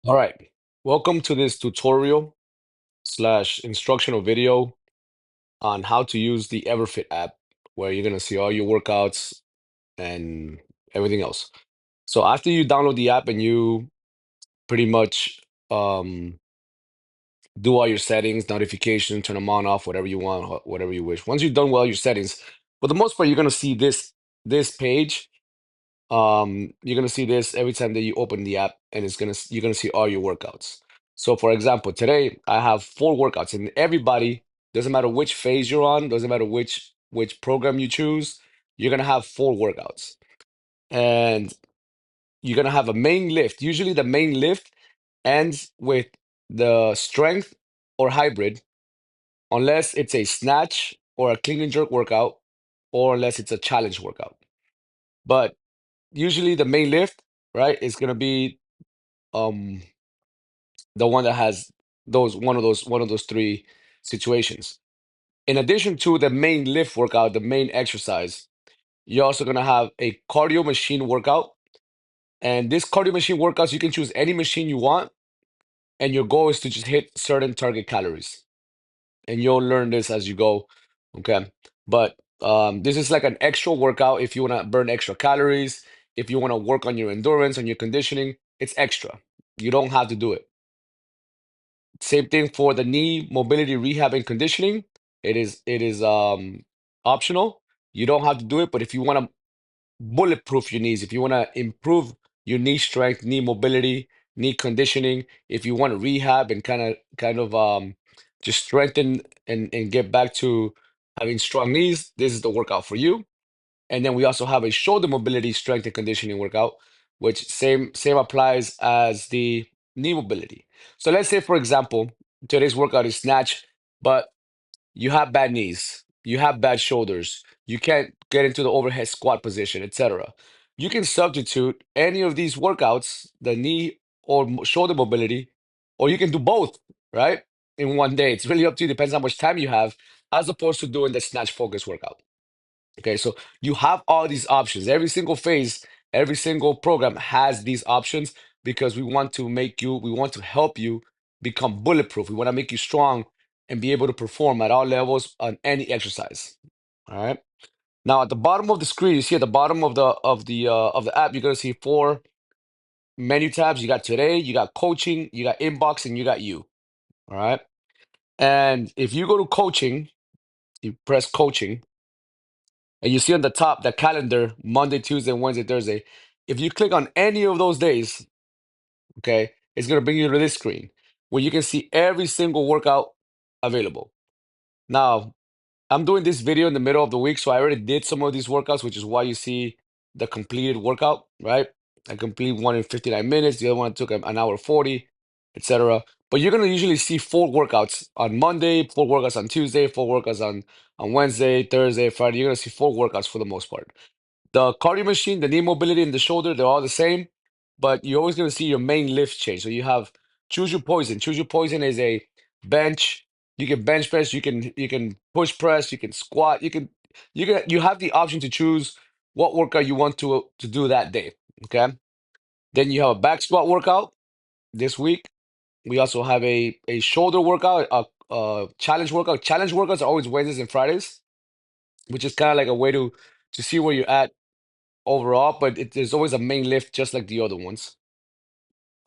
All right, welcome to this tutorial slash instructional video on how to use the Everfit app, where you're gonna see all your workouts and everything else. So after you download the app and you pretty much um, do all your settings, notifications, turn them on, off, whatever you want, whatever you wish. Once you've done well your settings, for the most part, you're gonna see this page. You're gonna see this every time that you open the app, and you're gonna see all your workouts. So, for example, today I have 4 workouts, and everybody, doesn't matter which phase you're on, doesn't matter which program you choose, you're gonna have 4 workouts, and you're gonna have a main lift. Usually, the main lift ends with the strength or hybrid, unless it's a snatch or a clean and jerk workout, or unless it's a challenge workout. But usually the main lift, right, is gonna be um the one that has those 3 situations. In addition to the main lift workout, the main exercise, you're also gonna have a cardio machine workout. And this cardio machine workouts, you can choose any machine you want, and your goal is to just hit certain target calories. And you'll learn this as you go, okay? But this is like an extra workout if you want to burn extra calories, if you want to work on your endurance and your conditioning, it's extra. You don't have to do it. Same thing for the knee mobility rehab and conditioning. It is optional. You don't have to do it, but if you want to bulletproof your knees, if you want to improve your knee strength, knee mobility, knee conditioning, if you want to rehab and kind of just strengthen and get back to having strong knees, this is the workout for you. And then we also have a shoulder mobility strength and conditioning workout, which same applies as the knee mobility. So let's say, for example, today's workout is snatch, but you have bad knees, you have bad shoulders, you can't get into the overhead squat position, etc. You can substitute any of these workouts, the knee or shoulder mobility, or you can do both, right? In one day. It's really up to you, depends how much time you have, as opposed to doing the snatch focus workout. Okay, so you have all these options. Every single phase, every single program has these options because we want to help you become bulletproof. We want to make you strong and be able to perform at all levels on any exercise. All right. Now at the bottom of the screen, you see at the bottom of the app, you're gonna see 4 menu tabs. You got today, you got coaching, you got inbox, and you got you. All right. And if you go to coaching, you press coaching. And you see on the top the calendar, Monday, Tuesday, Wednesday, Thursday. If you click on any of those days, okay, it's going to bring you to this screen where you can see every single workout available. Now, I'm doing this video in the middle of the week, so I already did some of these workouts, which is why you see the completed workout, right? I completed one in 59 minutes, the other one took an hour 40, etc. But you're gonna usually see 4 workouts on Monday, 4 workouts on Tuesday, 4 workouts on Wednesday, Thursday, Friday. You're gonna see 4 workouts for the most part. The cardio machine, the knee mobility, and the shoulder, they're all the same, but you're always going to see your main lift change. So you have choose your poison. Choose your poison is a bench. You can bench press, you can push press, you can squat, you have the option to choose what workout you want to do that day. Okay. Then you have a back squat workout this week. We also have a shoulder workout, a challenge workout. Challenge workouts are always Wednesdays and Fridays, which is kind of like a way to see where you're at overall, but there's always a main lift just like the other ones.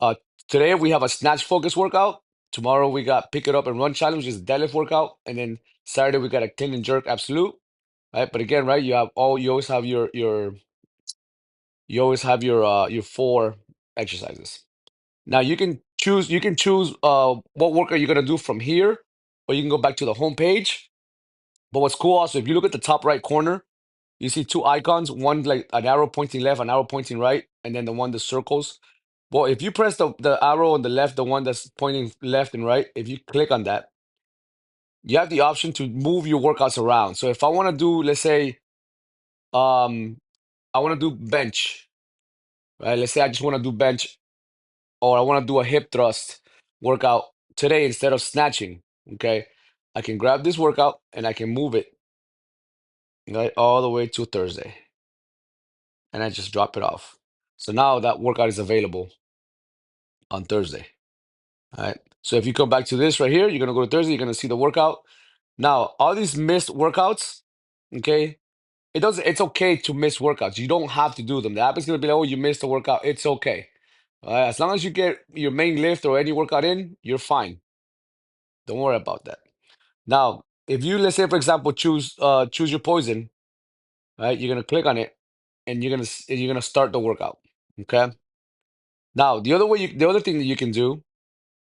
Uh, Today we have a snatch focus workout. Tomorrow we got pick it up and run challenge, which is deadlift workout, and then Saturday we got a clean and jerk absolute. Right, but again, right, you always have your 4 exercises. Now you can choose what workout you're gonna do from here, or you can go back to the home page. But what's cool also, if you look at the top right corner, you see 2 icons, one like an arrow pointing left, an arrow pointing right, and then the one that circles. Well, if you press the arrow on the left, the one that's pointing left and right, if you click on that, you have the option to move your workouts around. So if I want to do, let's say, um, I want to do bench, right? Let's say I just want to do bench, or I want to do a hip thrust workout today instead of snatching. Okay, I can grab this workout and I can move it right all the way to Thursday, and I just drop it off. So now that workout is available. on Thursday. All right. So if you come back to this right here, you're gonna go to Thursday, you're gonna see the workout. Now, all these missed workouts, okay, it's okay to miss workouts. You don't have to do them. The app is gonna be like, oh, you missed a workout. It's okay. All right. As long as you get your main lift or any workout in, you're fine. Don't worry about that. Now, if you, let's say for example, choose your poison, right? You're gonna click on it and you're gonna start the workout. Okay. Now, the other thing that you can do,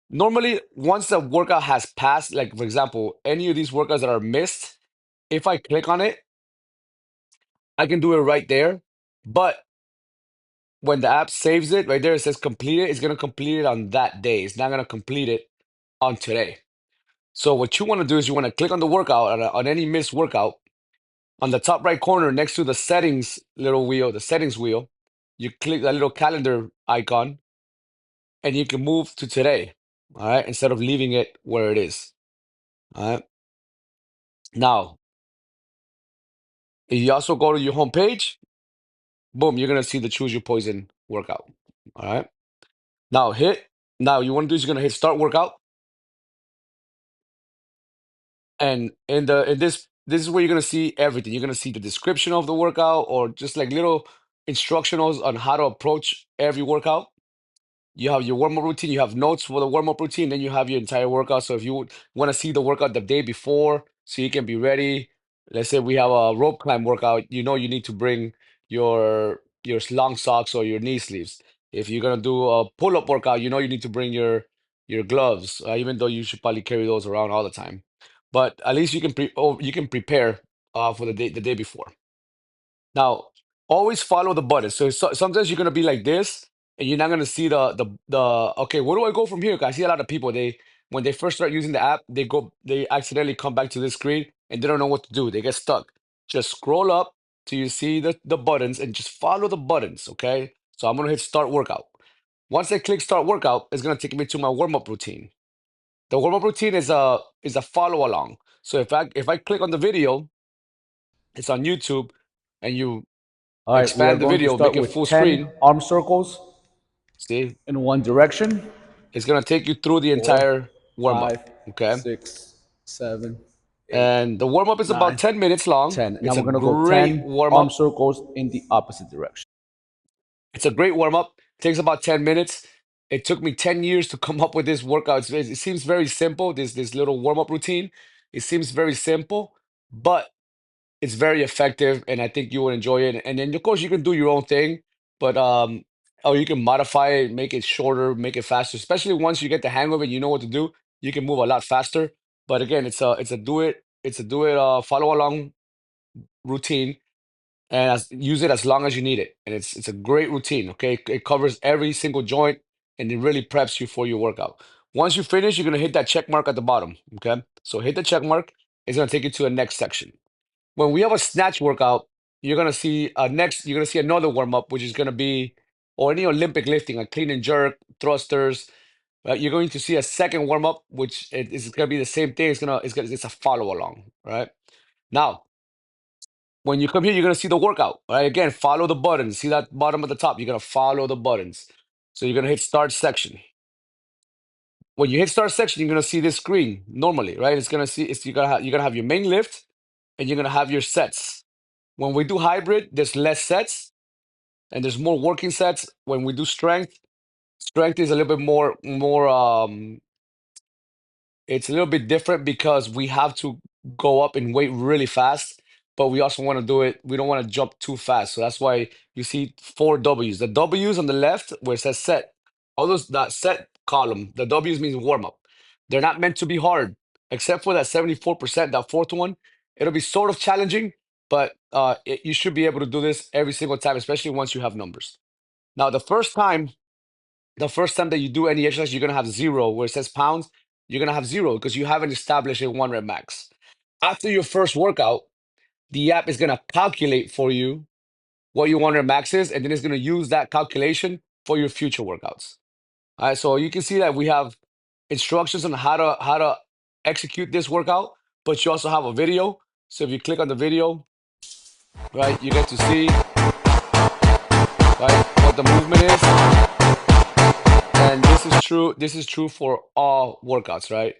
normally once the workout has passed, like for example, any of these workouts that are missed, if I click on it, I can do it right there. But when the app saves it, right there it says complete it, it's gonna complete it on that day. It's not gonna complete it on today. So what you want to do is you want to click on the workout on any missed workout. On the top right corner next to the settings little wheel, the settings wheel, you click that little calendar icon and you can move to today. All right, instead of leaving it where it is. All right. Now, if you also go to your home page, boom, you're gonna see the choose your poison workout. All right. Now now you want to do is you're gonna hit start workout. And in this is where you're gonna see everything. You're gonna see the description of the workout or just like little instructionals on how to approach every workout. You have your warm-up routine, you have notes for the warm-up routine, then you have your entire workout. So if you want to see the workout the day before so you can be ready, let's say we have a rope climb workout, you know you need to bring your long socks or your knee sleeves. If you're gonna do a pull-up workout, you know you need to bring your gloves, even though you should probably carry those around all the time. But at least you can prepare for the day before. Now, always follow the button. So sometimes you're gonna be like this, and you're not gonna see the okay, where do I go from here? 'Cause I see a lot of people, they when they first start using the app, they accidentally come back to this screen and they don't know what to do. They get stuck. Just scroll up till you see the buttons and just follow the buttons, okay? So I'm gonna hit start workout. Once I click start workout, it's gonna take me to my warm-up routine. The warm-up routine is a follow along. So if I click on the video, it's on YouTube, and you All right, we are expand the going to video, start make it with full 10 screen. arm circles See, in one direction. it's gonna take you through the 4, entire warm up. 5, Okay, 6, 7, 8, and the warm up is about 9, 10 minutes long. 10. Now It's a we're going to go great 10 warm arm up. circles in the opposite direction. It's a great warm up. Takes about 10 minutes. It took me 10 years to come up with this workout. It seems very simple. This little warm up routine. It seems very simple, but it's very effective, and I think you will enjoy it. And then of course you can do your own thing, but or you can modify it, make it shorter, make it faster. Especially once you get the hang of it, you know what to do. You can move a lot faster. But again, it's a do it follow along routine, and use it as long as you need it. And it's a great routine. Okay, it covers every single joint, and it really preps you for your workout. Once you finish, you're gonna hit that check mark at the bottom. Okay, so hit the check mark. It's gonna take you to the next section. When we have a snatch workout, you're gonna see another warm up, which is gonna be or any Olympic lifting, like clean and jerk, thrusters. Right? You're going to see a second warm up, which is gonna be the same thing. It's a follow along, right? Now, when you come here, you're gonna see the workout. Right? Again, follow the buttons. See that bottom at the top? You're gonna follow the buttons. So you're gonna hit start section. When you hit start section, you're gonna see this screen normally, right? You're gonna have your main lift and you're gonna have your sets. When we do hybrid, there's less sets and there's more working sets. When we do strength is a little bit more it's a little bit different because we have to go up in weight really fast, but we also want to do it, we don't want to jump too fast. So that's why you see four W's. The W's on the left where it says set, all those that set column, the W's means warm up. They're not meant to be hard, except for that 74%, that fourth one. It'll be sort of challenging, but you should be able to do this every single time, especially once you have numbers. Now, the first time that you do any exercise, you're gonna have zero. Where it says pounds, you're gonna have zero because you haven't established a one rep max. After your first workout, the app is gonna calculate for you what your one rep max is, and then it's gonna use that calculation for your future workouts. All right, so you can see that we have instructions on how to execute this workout, but you also have a video. So if you click on the video, right, you get to see right what the movement is, and this is true. This is true for all workouts, right?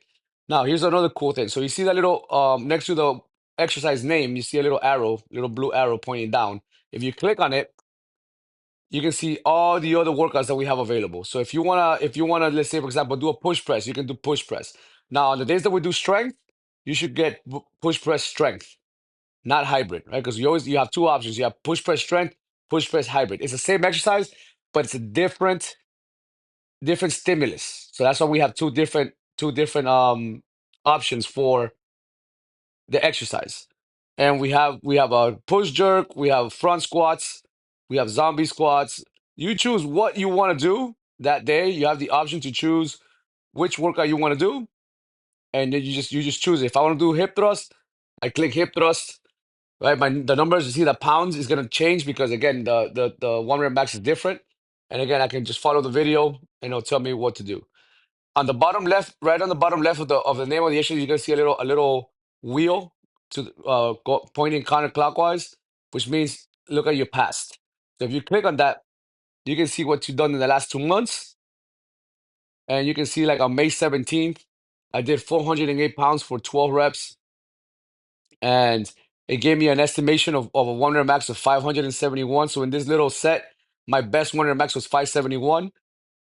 Now, here's another cool thing. So you see that little next to the exercise name, you see a little arrow, little blue arrow pointing down. If you click on it, you can see all the other workouts that we have available. So if you wanna, let's say for example, do a push press, you can do push press. Now, on the days that we do strength, you should get push press strength, not hybrid, right? Because you have two options. You have push press strength, push press hybrid. It's the same exercise, but it's a different stimulus. So that's why we have two different options for the exercise. And we have a push jerk, we have front squats, we have zombie squats. You choose what you want to do that day. You have the option to choose which workout you want to do, and then you just choose it. If I want to do hip thrust, I click hip thrust. Right, the numbers you see the pounds is gonna change because again the 1 rep max is different, and again I can just follow the video and it'll tell me what to do. On the bottom left, right on the bottom left of the name of the exercise, you're gonna see a little wheel to pointing counterclockwise, which means look at your past. So if you click on that, you can see what you've done in the last 2 months, and you can see like on May 17th, I did 408 pounds for 12 reps, and it gave me an estimation of a 1 rep max of 571. So in this little set, my best 1 rep max was 571,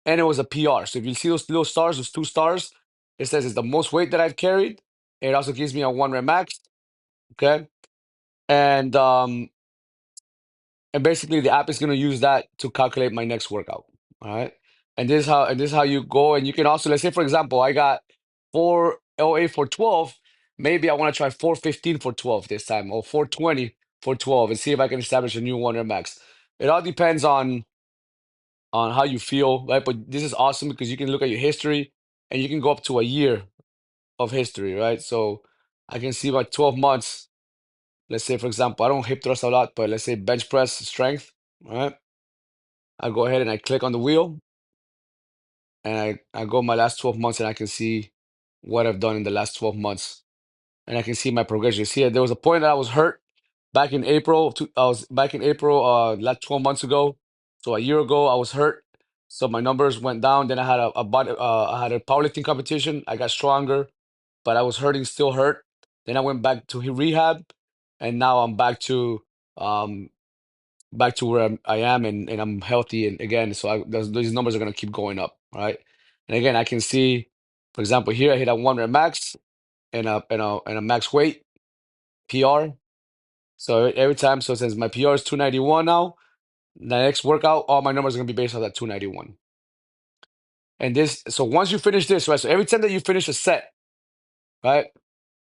and it was a PR. So if you see those little stars, those 2 stars, it says it's the most weight that I've carried. It also gives me a 1 rep max. Okay. And basically the app is gonna use that to calculate my next workout. All right. And this is how you go. And you can also, let's say for example, I got 408 for 12. Maybe I want to try 415 for 12 this time, or 420 for 12, and see if I can establish a new 1 rep max. It all depends on how you feel, right? But this is awesome because you can look at your history and you can go up to a year of history, right? So I can see my 12 months. Let's say, for example, I don't hip thrust a lot, but let's say bench press strength, right? I go ahead and I click on the wheel, and I go my last 12 months, and I can see what I've done in the last 12 months, and I can see my progression. See, there was a point that I was hurt back in April. I was back in April, like 12 months ago. So a year ago, I was hurt. So my numbers went down. Then I had I had a powerlifting competition. I got stronger, but I was hurting, still hurt. Then I went back to rehab, and now I'm um, back to where I am, and I'm healthy. And again, so these numbers are gonna keep going up, right? And again, I can see, for example, here I hit a 1 rep max and a max weight PR. So every time, so since my PR is 291 now, the next workout, all my numbers are gonna be based on that 291. And so once you finish this, right? So every time that you finish a set, right?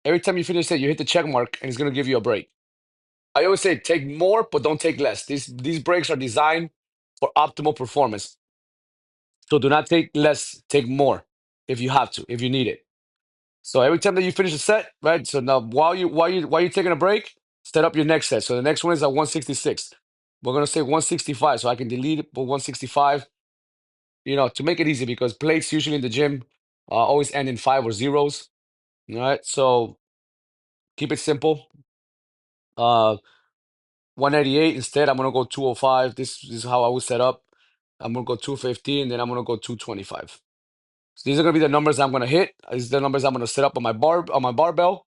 Every time you finish it, you hit the check mark, and it's gonna give you a break. I always say take more, but don't take less. These breaks are designed for optimal performance. So do not take less, take more if you have to, if you need it. So every time that you finish a set, right? So now while you're taking a break, set up your next set. So the next one is at 166. We're gonna say 165, so I can delete it, but 165, to make it easy because plates usually in the gym always end in five or zeros. All right, so keep it simple. Uh, 188 instead. I'm gonna go 205. This is how I would set up. I'm gonna go 215, then I'm gonna go 225. So these are gonna be the numbers I'm gonna hit. These are the numbers I'm gonna set up on my barbell.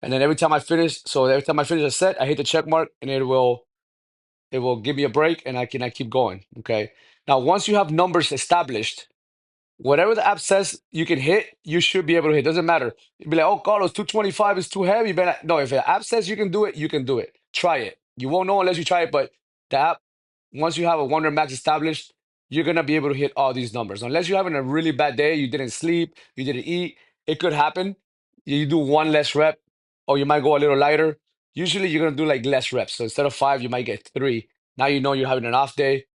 And then every time I finish a set, I hit the check mark, and it will give me a break, and I keep going. Okay. Now, once you have numbers established, whatever the app says you can hit, you should be able to hit. Doesn't matter. You'd be like, oh, Carlos, 225 is too heavy. But no, if the app says you can do it, you can do it. Try it. You won't know unless you try it. But the app, once you have a 1 rep max established, you're gonna be able to hit all these numbers. Unless you're having a really bad day, you didn't sleep, you didn't eat, it could happen. You do one less rep, or you might go a little lighter. Usually, you're gonna do like less reps. So instead of 5, you might get 3. Now you know you're having an off day.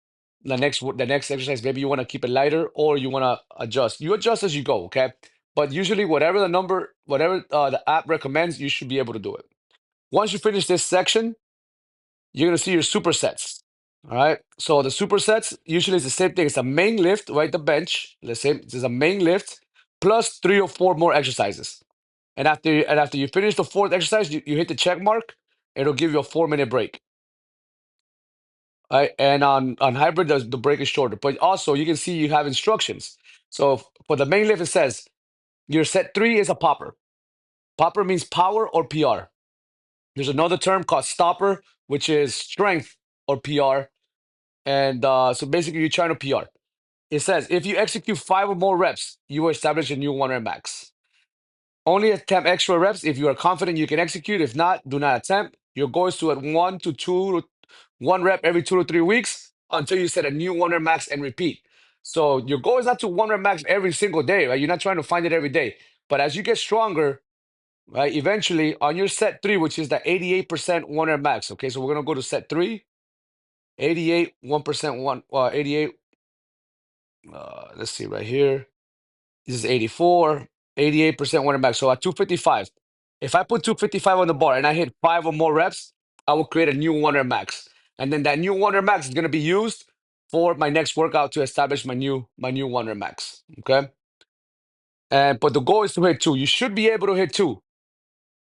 The next exercise, maybe you want to keep it lighter or you want to adjust. You adjust as you go, okay? But usually, whatever the app recommends, you should be able to do it. Once you finish this section, you're gonna see your supersets. All right. So the supersets usually is the same thing. It's a main lift, right? The bench. Let's say it's a main lift plus 3 or 4 more exercises. And after you finish the fourth exercise, you hit the check mark. It'll give you a 4-minute break. Right? And on hybrid, the break is shorter. But also, you can see you have instructions. So for the main lift, it says your set 3 is a popper. Popper means power or PR. There's another term called stopper, which is strength or PR. And so basically, you're trying to PR. It says if you execute 5 or more reps, you will establish a new 1 rep max. Only attempt extra reps if you are confident you can execute. If not, do not attempt. Your goal is to add 1 rep every 2 to 3 weeks until you set a new 1 rep max and repeat. So your goal is not to 1 rep max every single day, right? You're not trying to find it every day. But as you get stronger, right, eventually on your set 3, which is the 88% 1 rep max. Okay, so we're gonna go to set 3, 88, 1% 88. Let's see right here. This is 84, 88% 1 rep max. So at 255, if I put 255 on the bar and I hit 5 or more reps, I will create a new 1 rep max. And then that new 1 rep max is going to be used for my next workout to establish my new 1 rep max. Okay. And but the goal is to hit 2. You should be able to hit 2.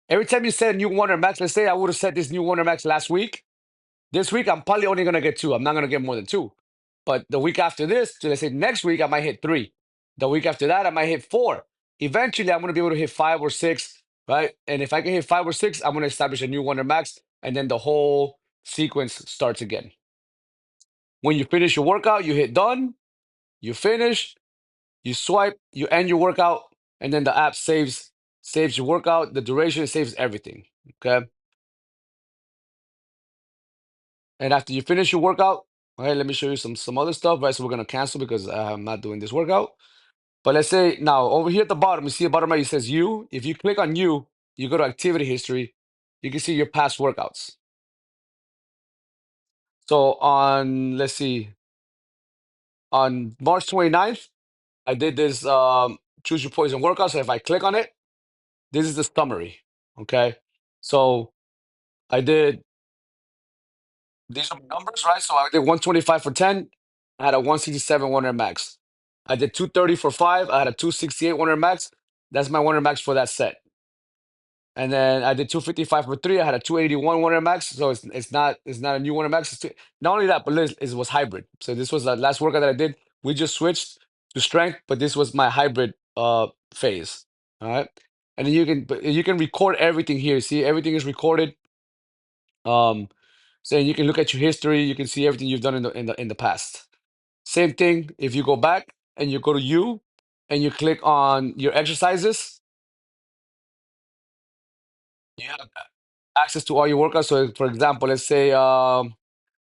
Every time you set a new 1 rep max, let's say I would have set this new 1 rep max last week. This week, I'm probably only going to get 2. I'm not going to get more than 2. But the week after this, so let's say next week, I might hit 3. The week after that, I might hit 4. Eventually, I'm going to be able to hit 5 or 6, right? And if I can hit 5 or 6, I'm going to establish a new Wonder Max, and then the whole sequence starts again. When you finish your workout, you hit done, you finish, you swipe, you end your workout, and then the app saves your workout, the duration, saves everything. Okay. And after you finish your workout, okay, let me show you some other stuff, right? So we're gonna cancel because I'm not doing this workout. But let's say now over here at the bottom, you see the bottom right, it says you. If you click on you go to activity history, you can see your past workouts. So on, let's see, on March 29th, I did this choose your poison workout. So if I click on it, this is the summary. Okay. So I did these are numbers, right? So I did 125 for 10. I had a 167 100 max. I did 230 for 5. I had a 268 100 max. That's my 100 max for that set. And then I did 255 for 3. I had a 281 100 max. So it's not a new 100 max. Not only that, but it was hybrid. So this was the last workout that I did. We just switched to strength, but this was my hybrid phase. All right. And then you can record everything here. See, everything is recorded. Um, so you can look at your history, you can see everything you've done in the past. Same thing if you go back and you go to you and you click on your exercises, you have access to all your workouts. So for example, let's say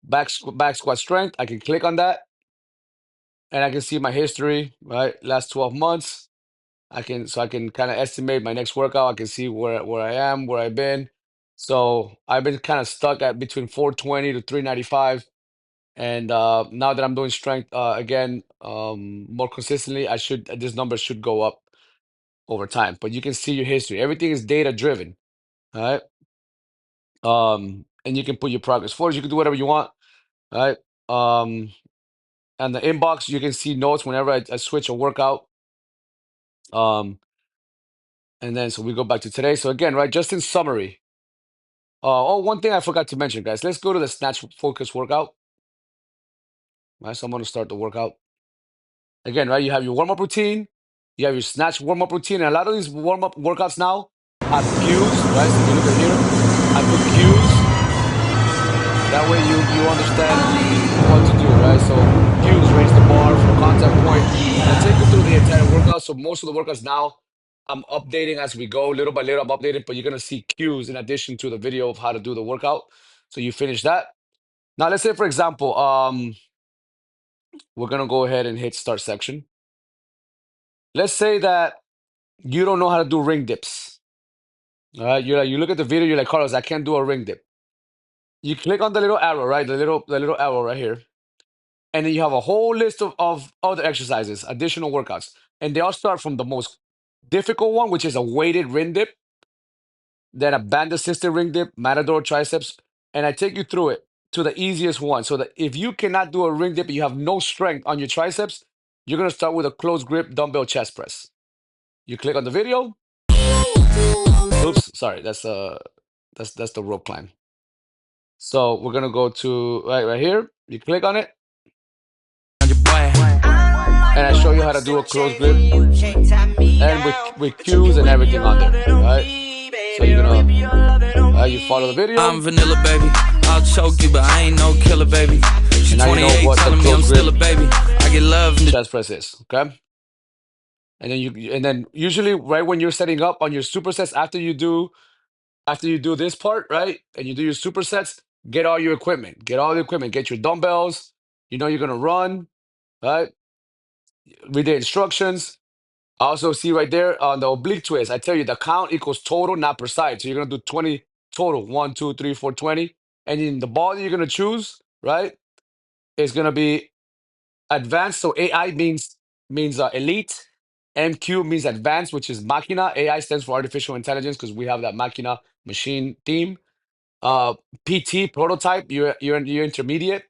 back squat strength, I can click on that and I can see my history, right? Last 12 months. I can kind of estimate my next workout. I can see where I am, where I've been. So I've been kind of stuck at between 420 to 395. And now that I'm doing strength again more consistently, this number should go up over time. But you can see your history. Everything is data driven. All right. And you can put your progress forward. You can do whatever you want. All right. And the inbox, you can see notes whenever I switch a workout. Um, and then so we go back to today. So again, right, just in summary. One thing I forgot to mention, guys. Let's go to the snatch focus workout. Right. So I'm gonna start the workout. Again, right, you have your warm-up routine, you have your snatch warm-up routine, and a lot of these warm-up workouts now have cues, right? So if you look at here, I put cues. That way you understand what to do, right? So cues, raise the bar from contact point, and I take you through the entire workout. So most of the workouts now, I'm updating as we go, little by little. I'm updating, but you're gonna see cues in addition to the video of how to do the workout. So you finish that. Now, let's say, for example, we're gonna go ahead and hit start section. Let's say that you don't know how to do ring dips. All right, you look at the video, you're like, Carlos, I can't do a ring dip. You click on the little arrow, right? The little arrow right here, and then you have a whole list of other exercises, additional workouts, and they all start from the most difficult one, which is a weighted ring dip, then a band assisted ring dip, matador triceps, and I take you through it to the easiest one. So that if you cannot do a ring dip, you have no strength on your triceps, you're gonna start with a closed grip dumbbell chest press. You click on the video. Oops, sorry, that's the rope climb. So we're gonna go to right here. You click on it. and I show you how to do a close grip and with cues and everything on there. All right. So you're gonna you follow the video. I'm vanilla, baby. I'll choke you, but I ain't no killer, baby. She And now you know 28, what the telling me I'm close still a grip baby. I get love in the chest press is. Okay. And then usually right when you're setting up on your supersets after you do this part, right? And you do your supersets, get all your equipment. Get all the equipment. Get your dumbbells. You know you're gonna run, right? Read the instructions. Also see right there on the oblique twist. I tell you the count equals total, not per side. So you're gonna do 20 total. 1, 2, 3, 4, 20. And in the ball that you're gonna choose, right, is gonna be advanced. So AI means elite. MQ means advanced, which is Máquina. AI stands for artificial intelligence because we have that Máquina machine theme. Uh, PT prototype, you're intermediate,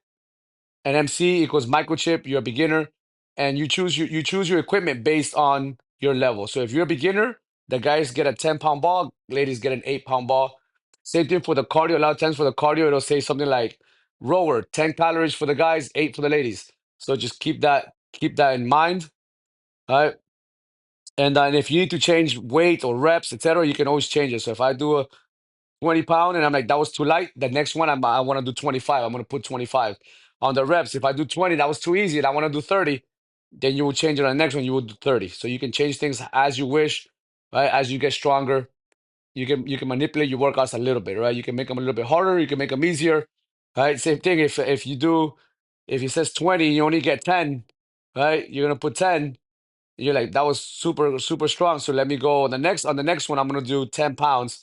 and MC equals microchip, you're a beginner, and you choose your equipment based on your level. So if you're a beginner, the guys get a 10-pound ball, ladies get an 8-pound ball. Same thing for the cardio. A lot of times for the cardio, it'll say something like rower, 10 calories for the guys, 8 for the ladies. So just keep that in mind. All right. And then if you need to change weight or reps, etc., you can always change it. So if I do a 20-pound and I'm like, that was too light. The next one, I want to do 25. I'm going to put 25 on the reps. If I do 20, that was too easy and I want to do 30, then you will change it on the next one. You will do 30. So you can change things as you wish, right? As you get stronger, you can manipulate your workouts a little bit, right? You can make them a little bit harder. You can make them easier, right? Same thing. If it says 20, you only get 10, right? You're going to put 10. You're like, that was super, super strong. So let me go on the next one, I'm gonna do 10 pounds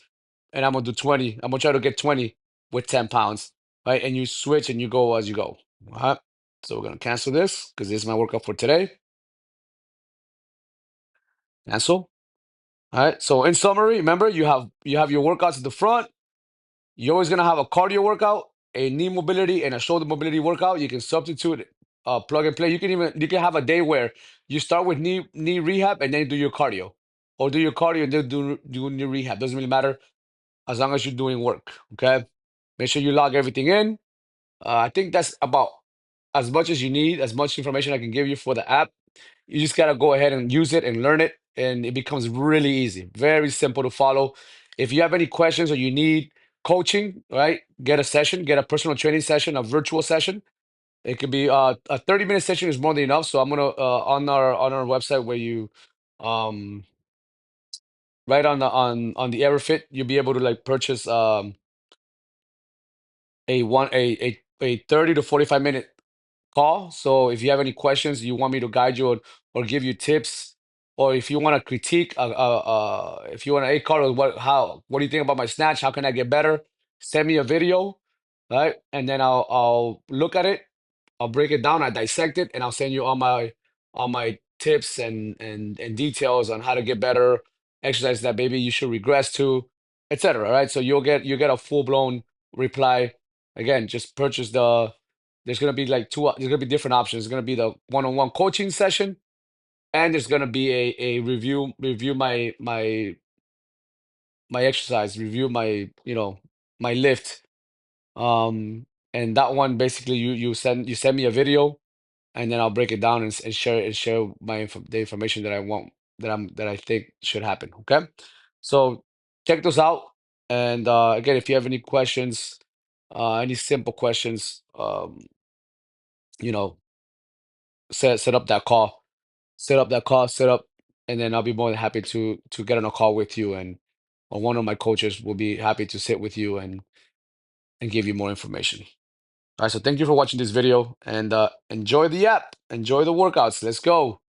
and I'm gonna do 20. I'm gonna try to get 20 with 10 pounds. Right. And you switch and you go as you go. All right. So we're gonna cancel this because this is my workout for today. Cancel. All right. So in summary, remember you have your workouts at the front. You're always gonna have a cardio workout, a knee mobility, and a shoulder mobility workout. You can substitute plug and play. You can have a day where you start with knee rehab and then do your cardio, or do your cardio and then do knee rehab. Doesn't really matter as long as you're doing work. Okay. Make sure you log everything in. I think that's about as much as you need, as much information I can give you for the app. You just gotta go ahead and use it and learn it, and it becomes really easy, very simple to follow. If you have any questions or you need coaching, right, get a session, get a personal training session, a virtual session. It could be a 30-minute session is more than enough. So I'm gonna on our website where you right on the Everfit, you'll be able to like purchase a one a 30 to 45-minute call. So if you have any questions, you want me to guide you or give you tips, or if you want to critique, if you want to, hey Carlos, what do you think about my snatch? How can I get better? Send me a video, right? And then I'll look at it, I'll break it down, I dissect it, and I'll send you all my tips and details on how to get better, exercise that maybe you should regress to, etc. Right? So you get a full blown reply. Again, just purchase the. There's gonna be like two. There's gonna be different options. There's gonna be the one-on-one coaching session, and there's gonna be a review my exercise, review my lift. And that one basically you send me a video, and then I'll break it down and share the information that I want that I think should happen. Okay, so check those out. And again, if you have any questions, any simple questions, you know, set up that call, set up, and then I'll be more than happy to get on a call with you, and or one of my coaches will be happy to sit with you and give you more information. All right, so thank you for watching this video and enjoy the app, enjoy the workouts. Let's go.